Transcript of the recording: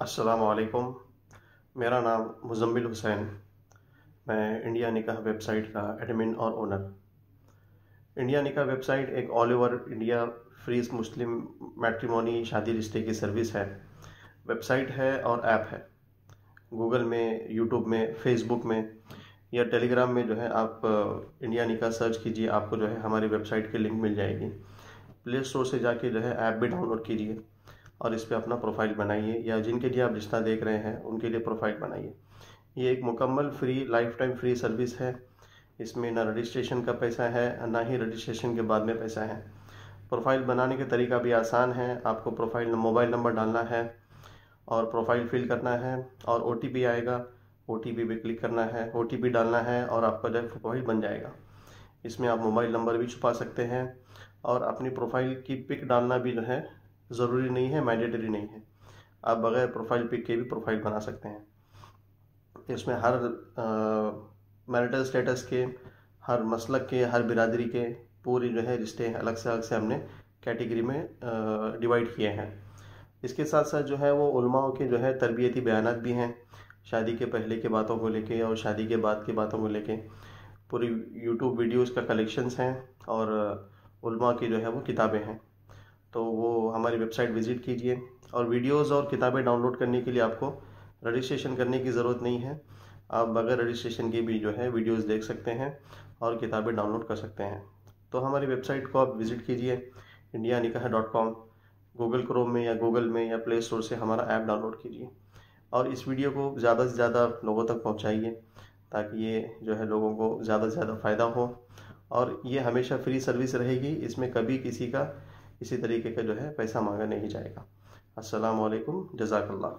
अस्सलाम वालेकुम। मेरा नाम मुज़म्मिल हुसैन। मैं इंडिया निकाह वेबसाइट का एडमिन और ओनर। इंडिया निकाह वेबसाइट एक ऑल ओवर इंडिया फ्री मुस्लिम मैट्रिमोनी शादी रिश्ते की सर्विस है। वेबसाइट है और ऐप है। गूगल में, यूट्यूब में, फेसबुक में या टेलीग्राम में जो है आप इंडिया निकाह सर्च कीजिए, आपको जो है हमारी वेबसाइट की लिंक मिल जाएगी। प्ले स्टोर से जाके जो है ऐप भी डाउनलोड कीजिए और इस पर अपना प्रोफाइल बनाइए, या जिनके लिए आप रिश्ता देख रहे हैं उनके लिए प्रोफाइल बनाइए। ये एक मुकम्मल free, life time free service है। इसमें ना रजिस्ट्रेशन का पैसा है, ना ही रजिस्ट्रेशन के बाद में पैसा है। प्रोफाइल बनाने का तरीका भी आसान है। आपको प्रोफाइल मोबाइल नंबर डालना है और प्रोफाइल फिल करना है और OTP आएगा। OTP पे क्लिक करना है, OTP डालना है और आपका जो प्रोफाइल बन जाएगा। इसमें आप मोबाइल नंबर भी छुपा सकते हैं और अपनी प्रोफाइल की पिक डालना भी जो है ज़रूरी नहीं है, मैंडेटरी नहीं है। आप बगैर प्रोफाइल पिक के भी प्रोफाइल बना सकते हैं। इसमें हर मैरिटल स्टेटस के, हर मसलक के, हर बिरादरी के पूरी जो है रिश्ते अलग से हमने कैटेगरी में डिवाइड किए हैं। इसके साथ साथ जो है वो उलमाओं के जो है तरबियती बयानात भी हैं, शादी के पहले के बातों को लेके और शादी के बाद की बातों को लेके। पूरी यूट्यूब वीडियोस का कलेक्शंस हैं और उलमा की जो है वो किताबें हैं। तो वो हमारी वेबसाइट विज़िट कीजिए। और वीडियोस और किताबें डाउनलोड करने के लिए आपको रजिस्ट्रेशन करने की ज़रूरत नहीं है। आप बगैर रजिस्ट्रेशन के भी जो है वीडियोस देख सकते हैं और किताबें डाउनलोड कर सकते हैं। तो हमारी वेबसाइट को आप विज़िट कीजिए indianiकाह.com। गूगल क्रोम में या गूगल में या प्ले स्टोर से हमारा ऐप डाउनलोड कीजिए और इस वीडियो को ज़्यादा से ज़्यादा लोगों तक पहुँचाइए, ताकि ये जो है लोगों को ज़्यादा से ज़्यादा फ़ायदा हो। और ये हमेशा फ्री सर्विस रहेगी, इसमें कभी किसी का इसी तरीके का जो है पैसा मांगा नहीं जाएगा। अस्सलाम वालेकुम, जज़ाकल्लाह।